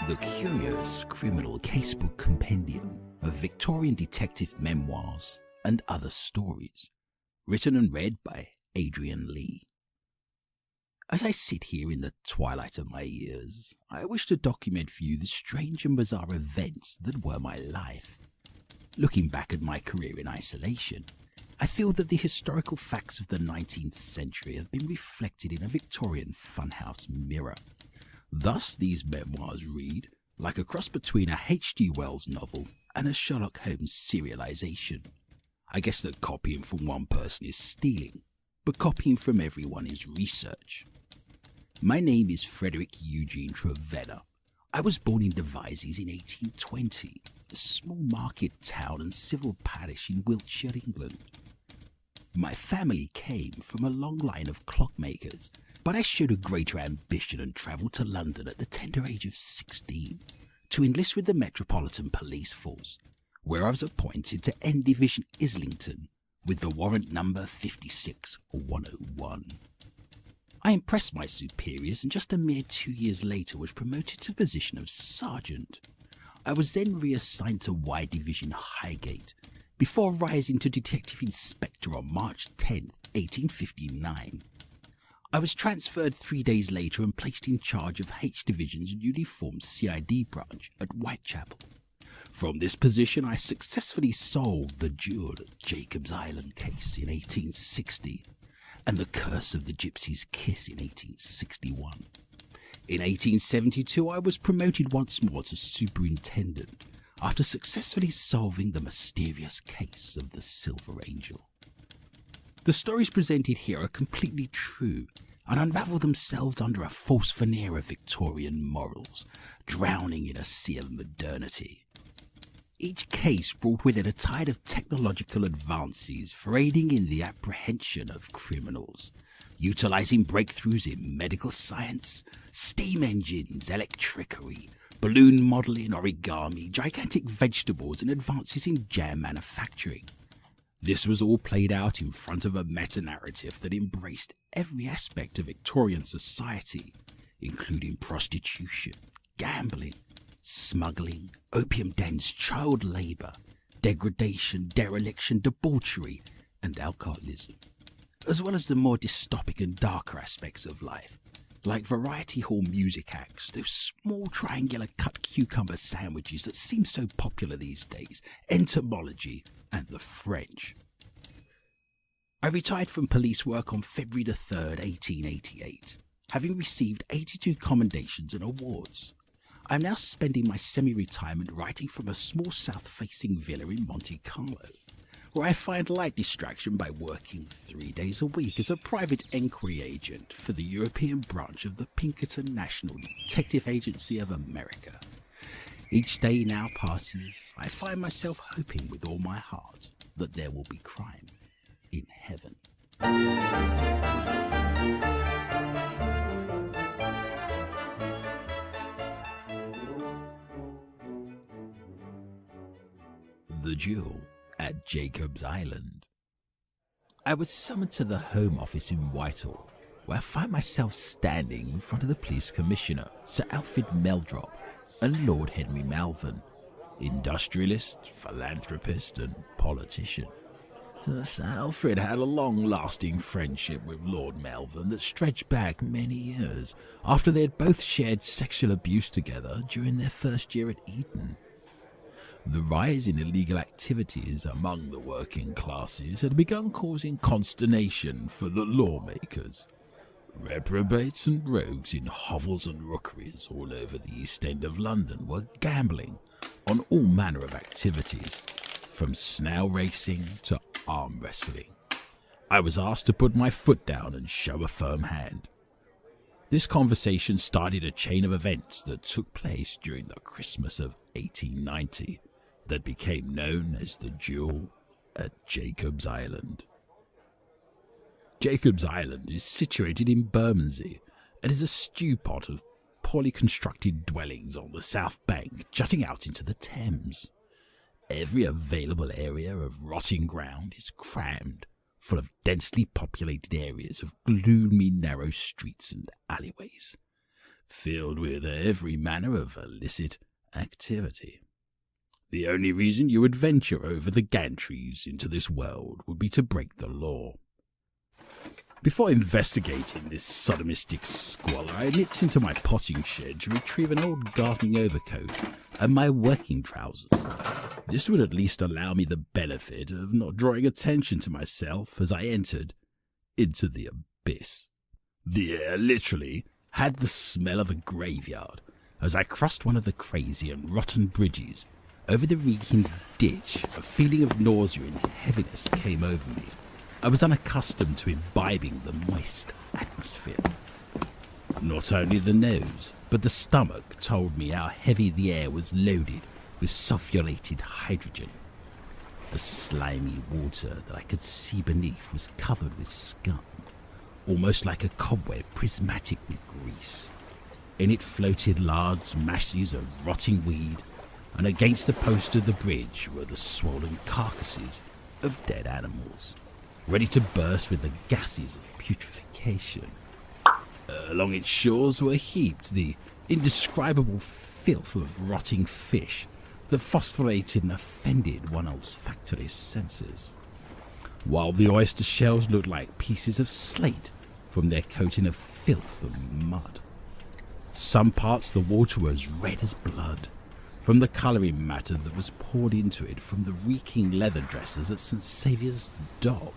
The Curious Criminal Casebook Compendium of Victorian Detective Memoirs and Other Stories, written and read by Adrian Lee. As I sit here in the twilight of my years, I wish to document for you the strange and bizarre events that were my life. Looking back at my career in isolation, I feel that the historical facts of the 19th century have been reflected in a Victorian funhouse mirror. Thus, these memoirs read like a cross between a H.G. Wells novel and a Sherlock Holmes serialization. I guess that copying from one person is stealing, but copying from everyone is research. My name is Frederick Eugene Trevenna. I was born in Devizes in 1820, a small market town and civil parish in Wiltshire, England. My family came from a long line of clockmakers, but I showed a greater ambition and travelled to London at the tender age of 16 to enlist with the Metropolitan Police Force, where I was appointed to N Division Islington with the warrant number 56101. I impressed my superiors and just a mere 2 years later was promoted to the position of sergeant. I was then reassigned to Y Division Highgate before rising to Detective Inspector on March 10, 1859. I was transferred 3 days later and placed in charge of H Division's newly formed CID branch at Whitechapel. From this position, I successfully solved the duel at Jacob's Island case in 1860 and the Curse of the Gypsy's Kiss in 1861. In 1872, I was promoted once more to superintendent after successfully solving the mysterious case of the Silver Angel. The stories presented here are completely true and unravel themselves under a false veneer of Victorian morals, drowning in a sea of modernity. Each case brought with it a tide of technological advances for aiding in the apprehension of criminals, utilizing breakthroughs in medical science, steam engines, electricity, balloon modelling, origami, gigantic vegetables, and advances in jam manufacturing. This was all played out in front of a meta-narrative that embraced every aspect of Victorian society, including prostitution, gambling, smuggling, opium dens, child labour, degradation, dereliction, debauchery, and alcoholism, as well as the more dystopic and darker aspects of life, like variety hall music acts, those small triangular cut cucumber sandwiches that seem so popular these days, entomology, and the French. I retired from police work on February the 3rd, 1888, having received 82 commendations and awards. I am now spending my semi-retirement writing from a small south-facing villa in Monte Carlo, where I find light distraction by working 3 days a week as a private enquiry agent for the European branch of the Pinkerton National Detective Agency of America. Each day now passes, I find myself hoping with all my heart that there will be crime in heaven. The duel at Jacob's Island. I was summoned to the Home Office in Whitehall, where I find myself standing in front of the Police Commissioner, Sir Alfred Meldrop, and Lord Henry Malvern, industrialist, philanthropist, and politician. Sir Alfred had a long-lasting friendship with Lord Malvern that stretched back many years after they had both shared sexual abuse together during their first year at Eton. The rise in illegal activities among the working classes had begun causing consternation for the lawmakers. Reprobates and rogues in hovels and rookeries all over the East End of London were gambling on all manner of activities, from snail racing to arm wrestling. I was asked to put my foot down and show a firm hand. This conversation started a chain of events that took place during the Christmas of 1890 that became known as the duel at Jacob's Island. Jacob's Island is situated in Bermondsey, It is a stew pot of poorly constructed dwellings on the south bank jutting out into the Thames. Every available area of rotting ground is crammed, full of densely populated areas of gloomy narrow streets and alleyways, filled with every manner of illicit activity. The only reason you would venture over the gantries into this world would be to break the law. Before investigating this sodomistic squalor, I nipped into my potting shed to retrieve an old gardening overcoat and my working trousers. This would at least allow me the benefit of not drawing attention to myself as I entered into the abyss. The air literally had the smell of a graveyard as I crossed one of the crazy and rotten bridges over the reeking ditch. A feeling of nausea and heaviness came over me. I was unaccustomed to imbibing the moist atmosphere. Not only the nose, but the stomach told me how heavy the air was loaded with sulfurated hydrogen. The slimy water that I could see beneath was covered with scum, almost like a cobweb prismatic with grease. In it floated large masses of rotting weed, and against the post of the bridge were the swollen carcasses of dead animals, ready to burst with the gases of putrefaction. Along its shores were heaped the indescribable filth of rotting fish that phosphorated and offended one's olfactory senses, while the oyster shells looked like pieces of slate from their coating of filth and mud. Some parts the water was red as blood, from the colouring matter that was poured into it from the reeking leather dressers at St. Saviour's Dock.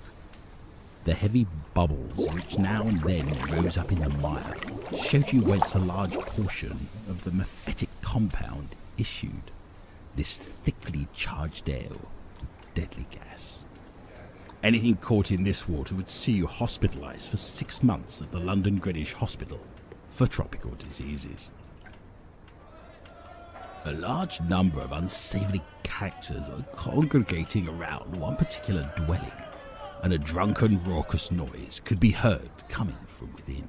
The heavy bubbles which now and then rose up in the mire showed you whence a large portion of the mephitic compound issued, this thickly charged ale with deadly gas. Anything caught in this water would see you hospitalised for 6 months at the London Greenwich Hospital for tropical diseases. A large number of unsavoury characters are congregating around one particular dwelling, and a drunken, raucous noise could be heard coming from within.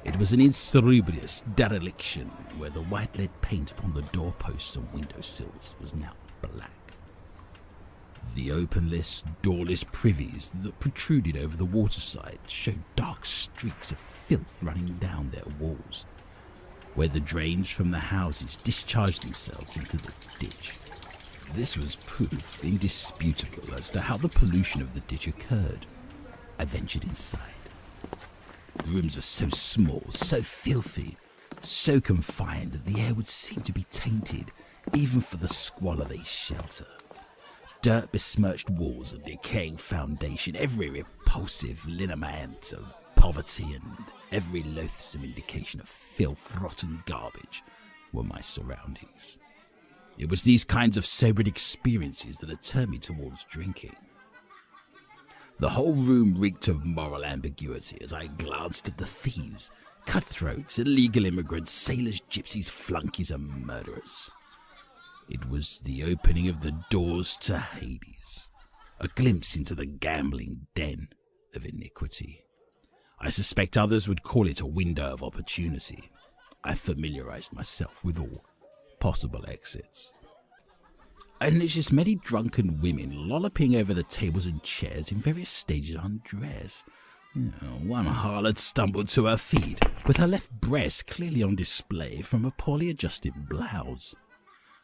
It was an insalubrious dereliction where the white lead paint upon the doorposts and windowsills was now black. The openless, doorless privies that protruded over the waterside showed dark streaks of filth running down their walls, where the drains from the houses discharged themselves into the ditch. This was proof indisputable as to how the pollution of the ditch occurred. I ventured inside. The rooms were so small, so filthy, so confined that the air would seem to be tainted, even for the squalor they shelter. Dirt besmirched walls and decaying foundation, every repulsive lineament of poverty and every loathsome indication of filth, rotten garbage were my surroundings. It was these kinds of sobering experiences that had turned me towards drinking. The whole room reeked of moral ambiguity as I glanced at the thieves, cutthroats, illegal immigrants, sailors, gypsies, flunkies, and murderers. It was the opening of the doors to Hades, a glimpse into the gambling den of iniquity. I suspect others would call it a window of opportunity. I familiarized myself with all possible exits. I noticed many drunken women lolloping over the tables and chairs in various stages of undress. One harlot stumbled to her feet, with her left breast clearly on display from a poorly adjusted blouse.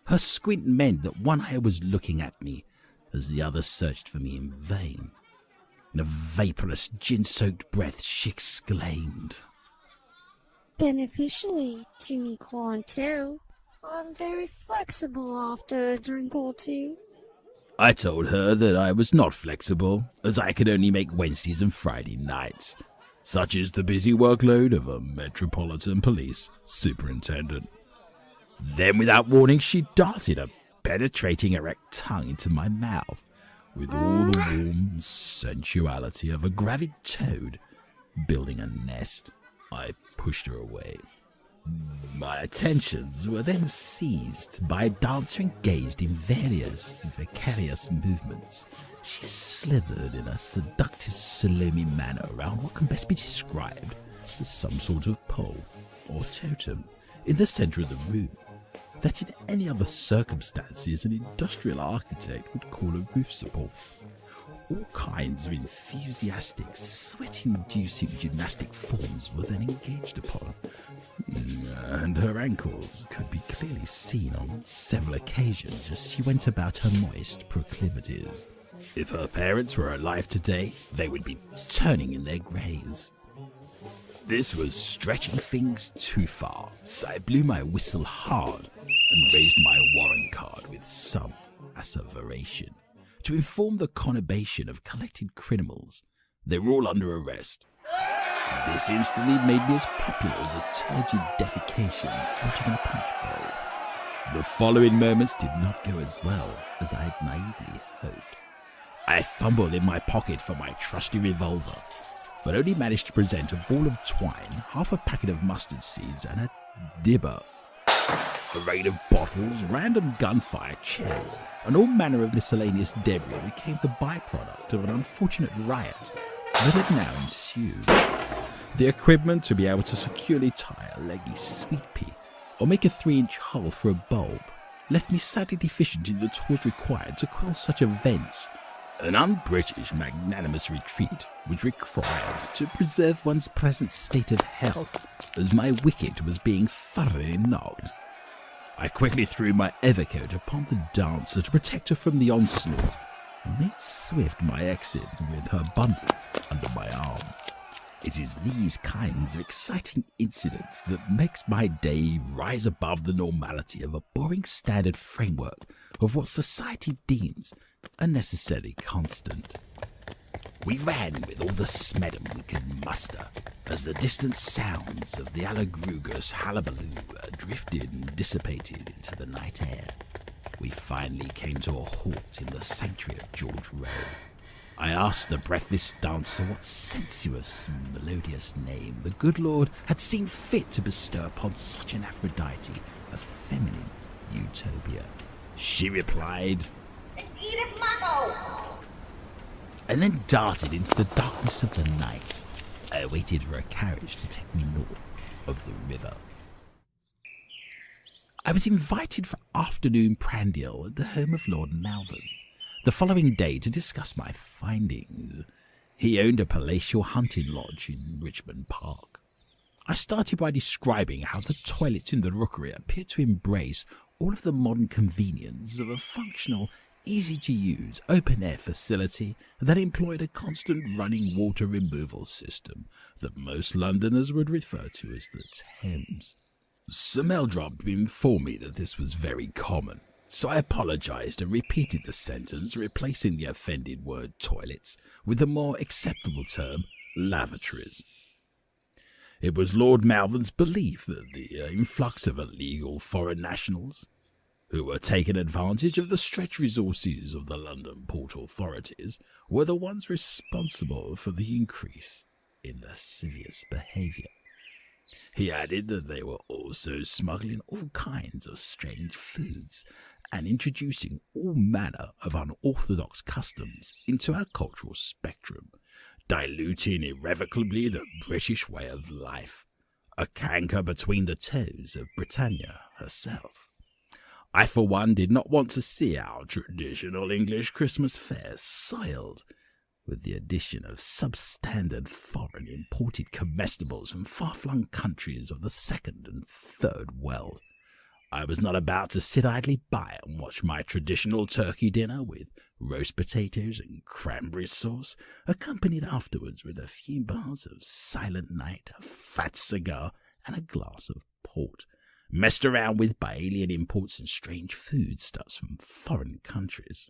Her squint meant that one eye was looking at me, as the other searched for me in vain. In a vaporous, gin-soaked breath, she exclaimed, "Beneficially to me, Quanto. I'm very flexible after a drink or two." I told her that I was not flexible, as I could only make Wednesdays and Friday nights. Such is the busy workload of a Metropolitan Police Superintendent. Then, without warning, she darted a penetrating erect tongue into my mouth, with all the warm sensuality of a gravid toad building a nest. I pushed her away. My attentions were then seized by a dancer engaged in various vicarious movements. She slithered in a seductive salami manner around what can best be described some sort of pole or totem in the centre of the room that in any other circumstances an industrial architect would call a roof support. All kinds of enthusiastic, sweat-inducing gymnastic forms were then engaged upon, and her ankles could be clearly seen on several occasions as she went about her moist proclivities. If her parents were alive today, they would be turning in their graves. This was stretching things too far, so I blew my whistle hard and raised my warrant card with some asseveration to inform the conurbation of collected criminals they were all under arrest. This instantly made me as popular as a turgid defecation floating in a punch bowl. The following moments did not go as well as I had naively hoped. I fumbled in my pocket for my trusty revolver, but only managed to present a ball of twine, half a packet of mustard seeds, and a dibber. A rain of bottles, random gunfire, chairs, and all manner of miscellaneous debris became the byproduct of an unfortunate riot that had now ensued. The equipment to be able to securely tie a leggy sweet pea or make a 3-inch hole for a bulb left me sadly deficient in the tools required to quell such events. An un-British magnanimous retreat was required to preserve one's present state of health, as my wicket was being thoroughly knocked. I quickly threw my overcoat upon the dancer to protect her from the onslaught, and made swift my exit with her bundle under my arm. It is these kinds of exciting incidents that makes my day rise above the normality of a boring standard framework of what society deems a necessary constant. We ran with all the smedum we could muster as the distant sounds of the Alagrugus hullabaloo drifted and dissipated into the night air. We finally came to a halt in the sanctuary of George Row. I asked the breathless dancer what sensuous, melodious name the good Lord had seen fit to bestow upon such an Aphrodite of feminine utopia. She replied, "It's Edith Muggle!" and then darted into the darkness of the night. I waited for a carriage to take me north of the river. I was invited for afternoon prandial at the home of Lord Malvern the following day to discuss my findings. He owned a palatial hunting lodge in Richmond Park. I started by describing how the toilets in the rookery appeared to embrace all of the modern convenience of a functional, easy-to-use, open-air facility that employed a constant running water removal system that most Londoners would refer to as the Thames. Sir Meldrum informed me that this was very common, so I apologised and repeated the sentence, replacing the offended word toilets with the more acceptable term lavatories. It was Lord Malvern's belief that the influx of illegal foreign nationals, who were taking advantage of the stretched resources of the London port authorities, were the ones responsible for the increase in lascivious behaviour. He added that they were also smuggling all kinds of strange foods and introducing all manner of unorthodox customs into our cultural spectrum, diluting irrevocably the British way of life, a canker between the toes of Britannia herself. I, for one, did not want to see our traditional English Christmas fairs soiled with the addition of substandard foreign imported comestibles from far-flung countries of the second and third world. I was not about to sit idly by and watch my traditional turkey dinner with roast potatoes and cranberry sauce, accompanied afterwards with a few bars of Silent Night, a fat cigar, and a glass of port, messed around with by alien imports and strange foodstuffs from foreign countries.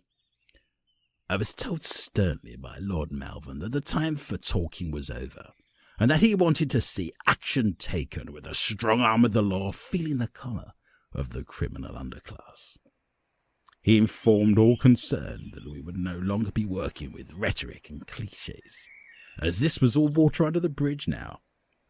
I was told sternly by Lord Malvern that the time for talking was over, and that he wanted to see action taken with the strong arm of the law feeling the collar of the criminal underclass. He informed all concerned that we would no longer be working with rhetoric and cliches, as this was all water under the bridge now.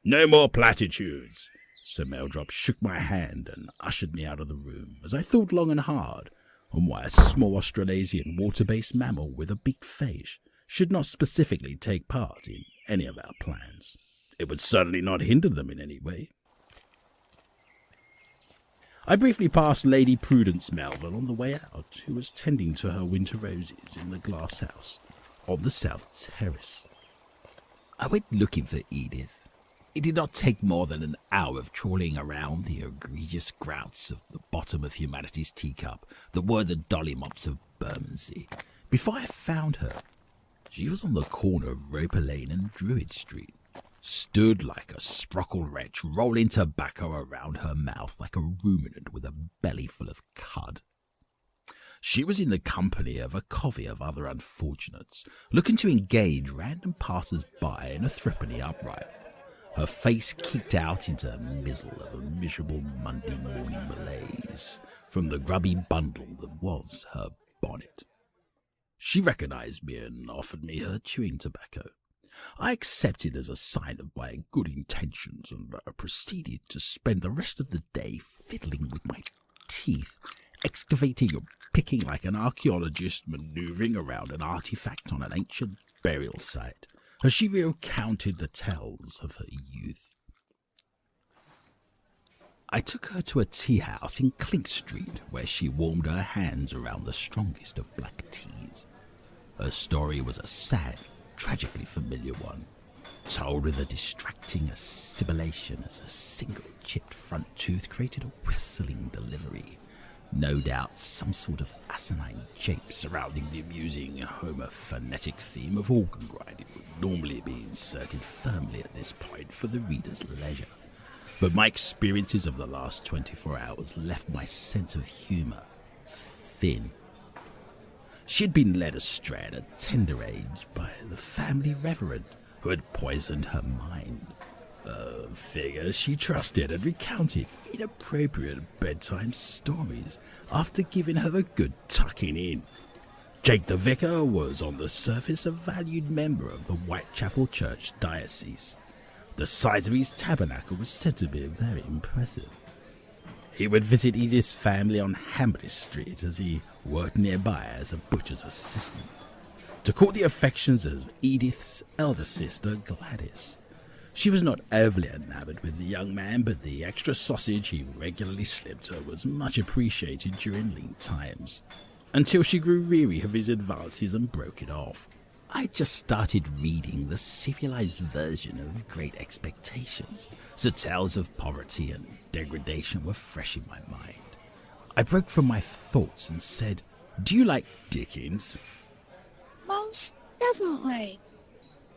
No more platitudes. Sir Meldrum shook my hand and ushered me out of the room, as I thought long and hard on why a small Australasian water-based mammal with a beaked face should not specifically take part in any of our plans. It would certainly not hinder them in any way. I briefly passed Lady Prudence Melville on the way out, who was tending to her winter roses in the glass house on the south terrace. I went looking for Edith. It did not take more than an hour of trawling around the egregious grouts of the bottom of humanity's teacup that were the dollymops of Bermondsey before I found her. She was on the corner of Roper Lane and Druid Street, stood like a sprockle wretch, rolling tobacco around her mouth like a ruminant with a belly full of cud. She was in the company of a covey of other unfortunates, looking to engage random passers-by in a threepenny upright, her face kicked out into the mizzle of a miserable Monday morning malaise from the grubby bundle that was her bonnet. She recognized me and offered me her chewing tobacco. I accepted as a sign of my good intentions and proceeded to spend the rest of the day fiddling with my teeth, excavating and picking like an archaeologist manoeuvring around an artifact on an ancient burial site, as she recounted the tales of her youth. I took her to a tea house in Clink Street, where she warmed her hands around the strongest of black teas. Her story was a sad, tragically familiar one, told with a distracting sibilation as a single chipped front tooth created a whistling delivery. No doubt some sort of asinine jape surrounding the amusing homophonetic theme of organ grinding would normally be inserted firmly at this point for the reader's leisure. But my experiences of the last 24 hours left my sense of humour thin. She had been led astray at a tender age by the family reverend who had poisoned her mind. A figure she trusted and recounted inappropriate bedtime stories after giving her a good tucking in. Jake the vicar was on the surface a valued member of the Whitechapel Church diocese. The size of his tabernacle was said to be very impressive. He would visit Edith's family on Hamlet Street as he worked nearby as a butcher's assistant, to court the affections of Edith's elder sister Gladys. She was not overly enamored with the young man, but the extra sausage he regularly slipped her was much appreciated during lean times, until she grew weary of his advances and broke it off. I just started reading the serialized version of Great Expectations, so tales of poverty and degradation were fresh in my mind. I broke from my thoughts and said, "Do you like Dickens?" Most definitely.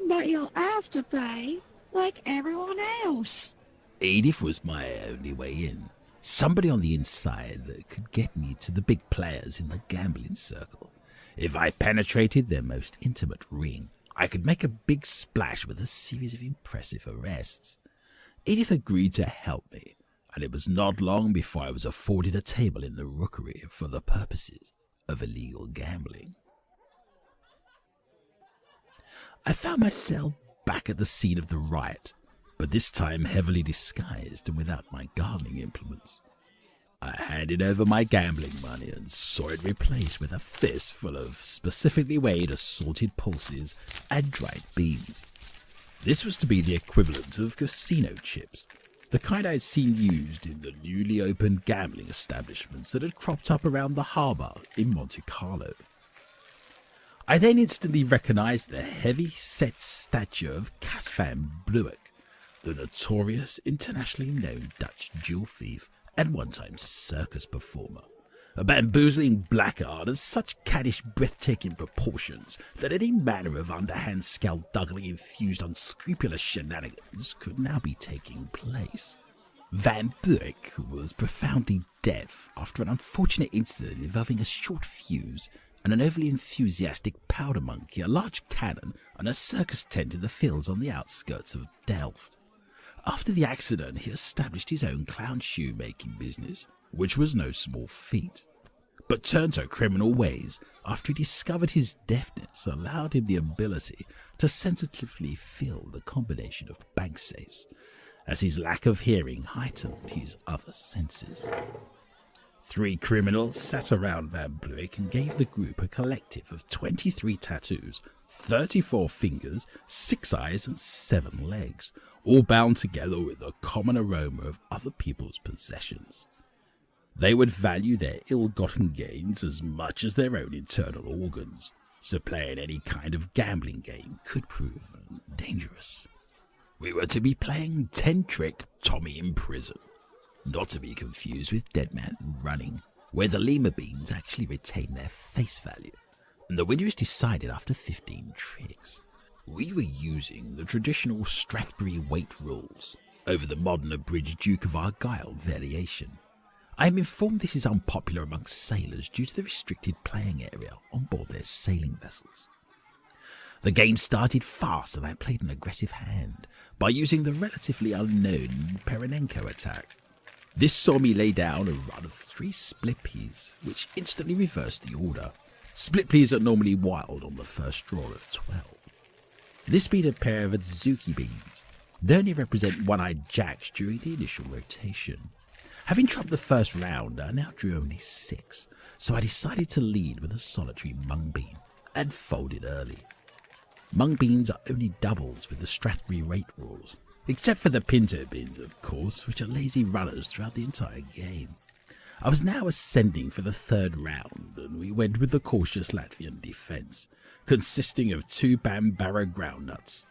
But you'll have to pay, like everyone else. Edith was my only way in. Somebody on the inside that could get me to the big players in the gambling circle. If I penetrated their most intimate ring, I could make a big splash with a series of impressive arrests. Edith agreed to help me, and it was not long before I was afforded a table in the rookery for the purposes of illegal gambling. I found myself back at the scene of the riot, but this time heavily disguised and without my gardening implements. I handed over my gambling money and saw it replaced with a fistful of specifically weighed assorted pulses and dried beans. This was to be the equivalent of casino chips, the kind I had seen used in the newly opened gambling establishments that had cropped up around the harbour in Monte Carlo. I then instantly recognized the heavy-set stature of Cas van Blueck, the notorious, internationally known Dutch jewel thief and one-time circus performer, a bamboozling blackguard of such caddish, breathtaking proportions that any manner of underhand skullduggery-infused unscrupulous shenanigans could now be taking place. Van Blueck was profoundly deaf after an unfortunate incident involving a short fuse and an overly enthusiastic powder monkey, a large cannon, and a circus tent in the fields on the outskirts of Delft. After the accident, he established his own clown shoemaking business, which was no small feat, but turned to criminal ways after he discovered his deafness allowed him the ability to sensitively feel the combination of bank safes, as his lack of hearing heightened his other senses. 3 criminals sat around Van Bluick and gave the group a collective of 23 tattoos, 34 fingers, 6 eyes and 7 legs, all bound together with a common aroma of other people's possessions. They would value their ill-gotten gains as much as their own internal organs, so playing any kind of gambling game could prove dangerous. We were to be playing 10-trick Tommy in Prison, not to be confused with Dead Man Running, where the lima beans actually retain their face value, and the winner is decided after 15 tricks. We were using the traditional Strathbury weight rules over the modern abridged Duke of Argyll variation. I am informed this is unpopular amongst sailors due to the restricted playing area on board their sailing vessels. The game started fast and I played an aggressive hand by using the relatively unknown Perenenko attack. This saw me lay down a run of 3 split peas, which instantly reversed the order. Split peas are normally wild on the first draw of 12. This beat a pair of Adzuki beans. They only represent one-eyed jacks during the initial rotation. Having trumped the first round, I now drew only 6, so I decided to lead with a solitary mung bean, and folded early. Mung beans are only doubles with the Strathbury rate rules, except for the pinto beans, of course, which are lazy runners throughout the entire game. I was now ascending for the 3rd round, and we went with the cautious Latvian defence, consisting of 2 Bambara groundnuts.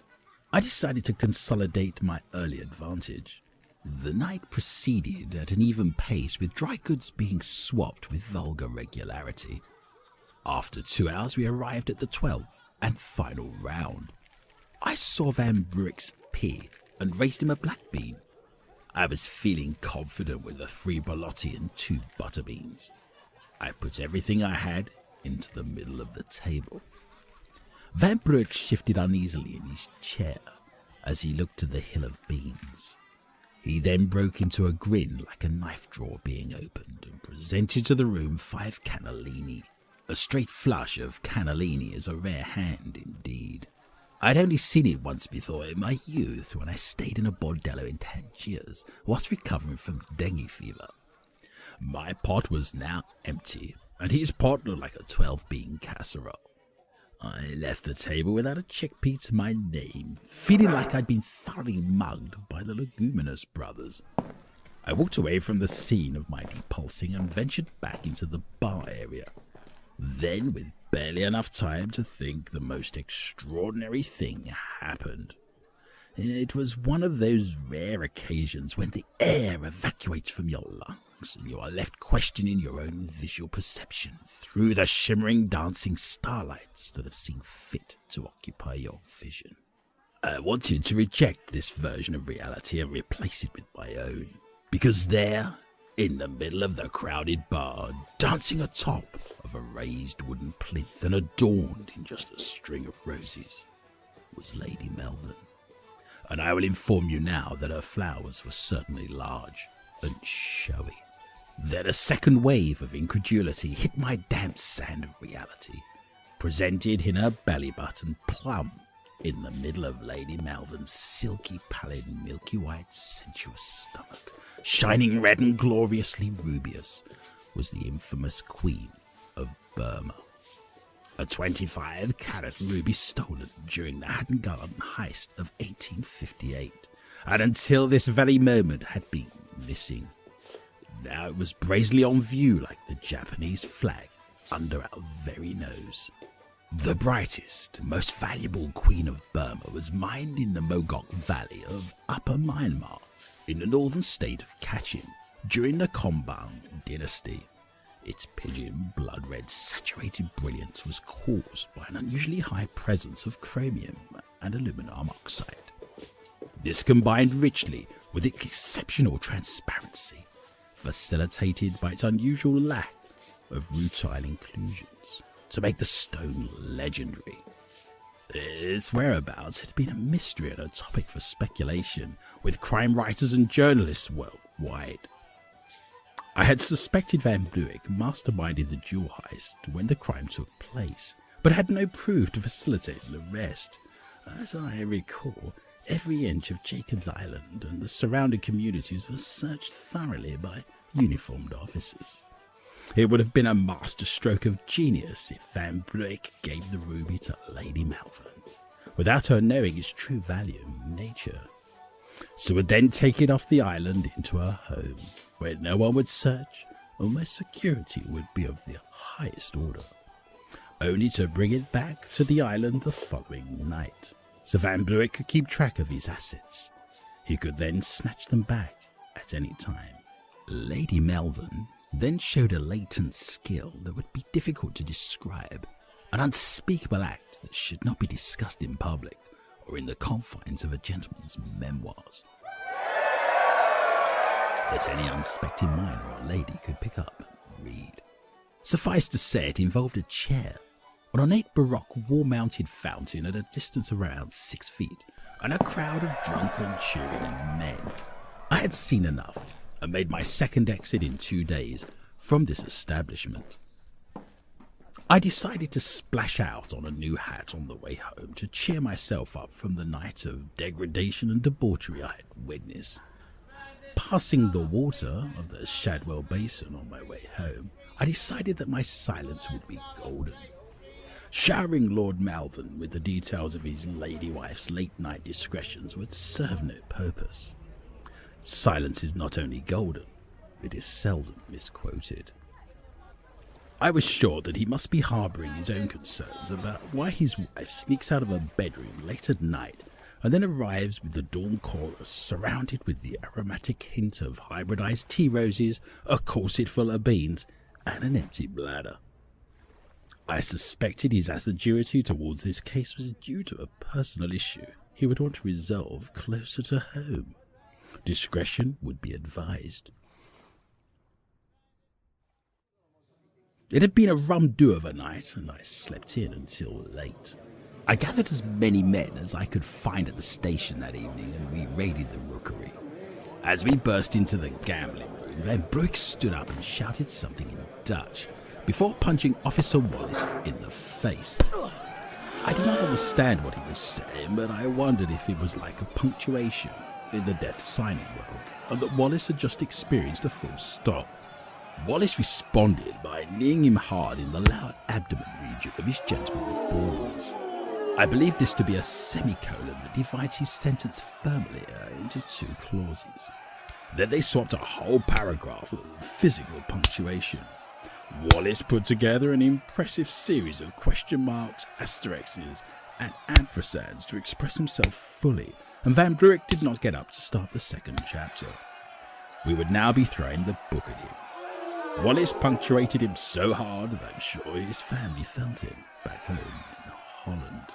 I decided to consolidate my early advantage. The night proceeded at an even pace, with dry goods being swapped with vulgar regularity. After 2 hours, we arrived at the 12th and final round. I saw Van Bruick's pea and raised him a black bean. I was feeling confident with a 3 Bolotti and 2 butterbeans. I put everything I had into the middle of the table. Van Bruick shifted uneasily in his chair as he looked to the hill of beans. He then broke into a grin like a knife drawer being opened and presented to the room 5 cannellini. A straight flush of cannellini is a rare hand indeed. I'd only seen it once before in my youth when I stayed in a bordello in Tangiers whilst recovering from dengue fever. My pot was now empty, and his pot looked like a 12-bean casserole. I left the table without a chickpea to my name, feeling like I'd been thoroughly mugged by the leguminous brothers. I walked away from the scene of my depulsing and ventured back into the bar area. Then, with barely enough time to think, the most extraordinary thing happened. It was one of those rare occasions when the air evacuates from your lungs and you are left questioning your own visual perception through the shimmering dancing starlights that have seen fit to occupy your vision. I wanted to reject this version of reality and replace it with my own, because there, in the middle of the crowded bar, dancing atop of a raised wooden plinth and adorned in just a string of roses, was Lady Melvin. And I will inform you now that her flowers were certainly large and showy. Then a second wave of incredulity hit my damp sand of reality, presented in her belly button plumb in the middle of Lady Melvin's silky, pallid, milky white, sensuous stomach, shining red and gloriously rubious, was the infamous Queen of Burma. A 25-carat ruby stolen during the Hatton Garden heist of 1858, and until this very moment had been missing. Now it was brazenly on view like the Japanese flag under our very nose. The brightest, most valuable Queen of Burma was mined in the Mogok Valley of Upper Myanmar, in the northern state of Kachin, during the Kombang dynasty. Its pigeon blood-red saturated brilliance was caused by an unusually high presence of chromium and aluminum oxide. This combined richly with its exceptional transparency, facilitated by its unusual lack of rutile inclusions, to make the stone legendary. Its whereabouts had been a mystery and a topic for speculation with crime writers and journalists worldwide. I had suspected Van Bluick masterminded the jewel heist when the crime took place, but had no proof to facilitate the arrest. As I recall, every inch of Jacob's Island and the surrounding communities was searched thoroughly by uniformed officers. It would have been a masterstroke of genius if Van Bruik gave the ruby to Lady Malvern, without her knowing its true value and nature. She would then take it off the island into her home, where no one would search and where security would be of the highest order, only to bring it back to the island the following night, so Van Bruik could keep track of his assets. He could then snatch them back at any time. Lady Malvern then showed a latent skill that would be difficult to describe, an unspeakable act that should not be discussed in public or in the confines of a gentleman's memoirs, that any unsuspecting minor or lady could pick up and read. Suffice to say, it involved a chair, an ornate baroque wall-mounted fountain at a distance of around 6 feet, and a crowd of drunken, cheering men. I had seen enough, and made my second exit in 2 days from this establishment. I decided to splash out on a new hat on the way home to cheer myself up from the night of degradation and debauchery I had witnessed. Passing the water of the Shadwell Basin on my way home, I decided that my silence would be golden. Showering Lord Malvern with the details of his lady wife's late-night discretions would serve no purpose. Silence is not only golden, it is seldom misquoted. I was sure that he must be harbouring his own concerns about why his wife sneaks out of her bedroom late at night and then arrives with the dawn chorus surrounded with the aromatic hint of hybridized tea roses, a corset full of beans, and an empty bladder. I suspected his assiduity towards this case was due to a personal issue he would want to resolve closer to home. Discretion would be advised. It had been a rum-do of a night, and I slept in until late. I gathered as many men as I could find at the station that evening, and we raided the rookery. As we burst into the gambling room, Van Bruik stood up and shouted something in Dutch, before punching Officer Wallace in the face. I did not understand what he was saying, but I wondered if it was like a punctuation in the death signing world, and that Wallace had just experienced a full stop. Wallace responded by kneeing him hard in the lower abdomen region of his gentleman with baubles. I believe this to be a semicolon that divides his sentence firmly into 2 clauses. Then they swapped a whole paragraph of physical punctuation. Wallace put together an impressive series of question marks, asterisks, and ampersands to express himself fully, and Van Bruik did not get up to start the second chapter. We would now be throwing the book at him. Wallace punctuated him so hard that I'm sure his family felt him back home in Holland.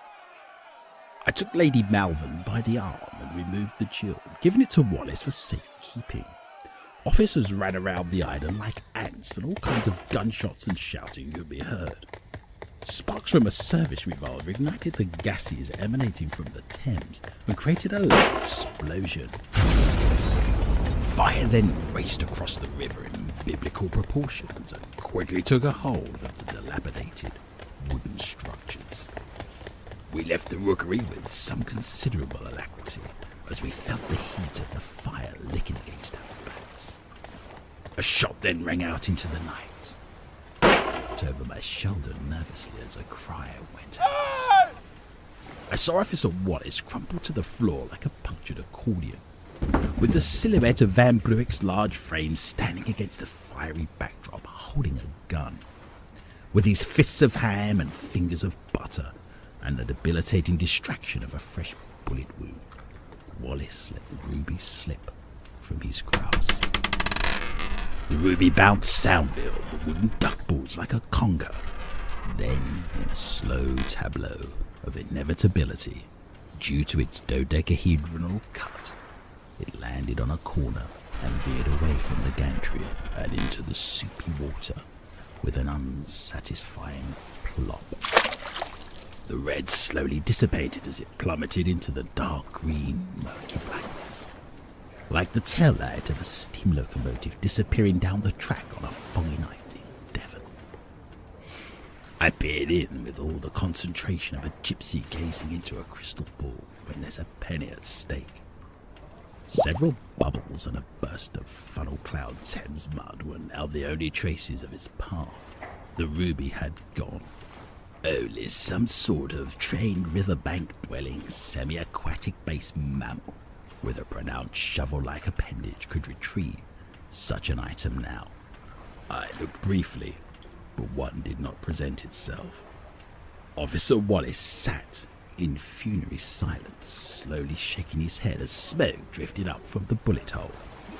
I took Lady Malvern by the arm and removed the jewel, giving it to Wallace for safekeeping. Officers ran around the island like ants, and all kinds of gunshots and shouting could be heard. Sparks from a service revolver ignited the gases emanating from the Thames and created a loud explosion. Fire then raced across the river in biblical proportions and quickly took a hold of the dilapidated wooden structures. We left the rookery with some considerable alacrity as we felt the heat of the fire licking against our backs. A shot then rang out into the night. I looked over my shoulder nervously as a cry went out. I saw Officer Wallace crumple to the floor like a punctured accordion, with the silhouette of Van Bruik's large frame standing against the fiery backdrop holding a gun. With his fists of ham and fingers of butter, and the debilitating distraction of a fresh bullet wound, Wallace let the ruby slip from his grasp. The ruby bounced soundly on the wooden duckboards like a conga. Then, in a slow tableau of inevitability, due to its dodecahedronal cut, it landed on a corner and veered away from the gantry and into the soupy water with an unsatisfying plop. The red slowly dissipated as it plummeted into the dark green, murky blackness, like the tail light of a steam locomotive disappearing down the track on a foggy night in Devon. I peered in with all the concentration of a gypsy gazing into a crystal ball when there's a penny at stake. Several bubbles and a burst of funnel cloud Thames mud were now the only traces of its path. The ruby had gone. Only some sort of trained riverbank-dwelling, semi-aquatic base mammal with a pronounced shovel-like appendage could retrieve such an item now. I looked briefly, but one did not present itself. Officer Wallace sat in funereal silence, slowly shaking his head as smoke drifted up from the bullet hole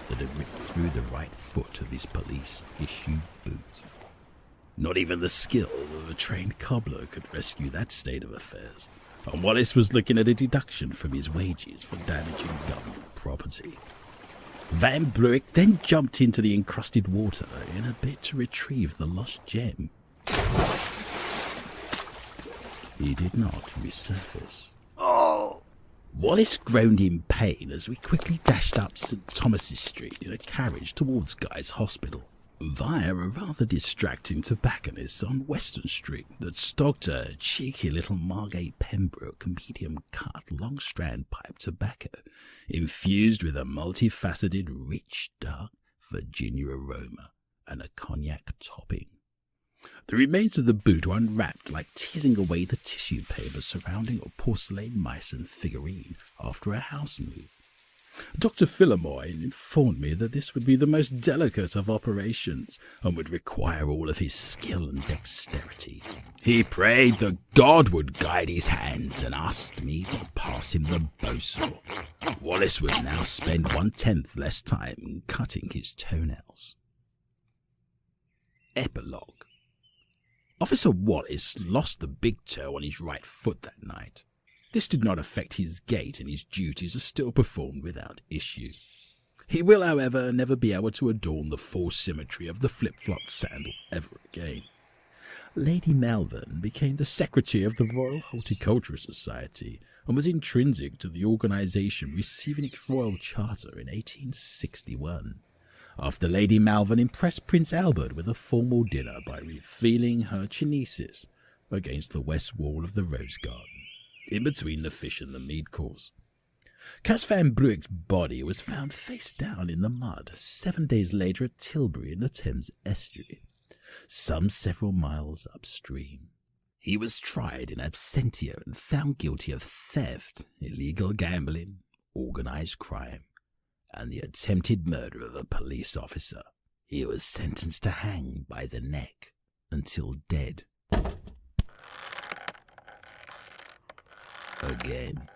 that had ripped through the right foot of his police-issued boot. Not even the skill of a trained cobbler could rescue that state of affairs, and Wallace was looking at a deduction from his wages for damaging government property. Van Bruick then jumped into the encrusted water in a bid to retrieve the lost gem. He did not resurface. Oh! Wallace groaned in pain as we quickly dashed up St. Thomas's Street in a carriage towards Guy's Hospital, via a rather distracting tobacconist on Western Street that stocked a cheeky little Margate Pembroke medium cut long strand pipe tobacco, infused with a multifaceted, rich, dark Virginia aroma and a cognac topping. The remains of the boot were unwrapped, like teasing away the tissue paper surrounding a porcelain Meissen figurine after a house move. Dr. Phillimore informed me that this would be the most delicate of operations and would require all of his skill and dexterity. He prayed that God would guide his hands and asked me to pass him the bowsaw. Wallace would now spend 1/10 less time cutting his toenails. Epilogue. Officer Wallace lost the big toe on his right foot that night. This did not affect his gait, and his duties are still performed without issue. He will, however, never be able to adorn the full symmetry of the flip-flop sandal ever again. Lady Malvern became the secretary of the Royal Horticultural Society and was intrinsic to the organisation receiving its royal charter in 1861. After Lady Malvern impressed Prince Albert with a formal dinner by revealing her chinesis against the west wall of the Rose Garden, in between the fish and the mead course. Cas Van Bruick's body was found face down in the mud 7 days later at Tilbury in the Thames estuary, some several miles upstream. He was tried in absentia and found guilty of theft, illegal gambling, organised crime, and the attempted murder of a police officer. He was sentenced to hang by the neck until dead. Again.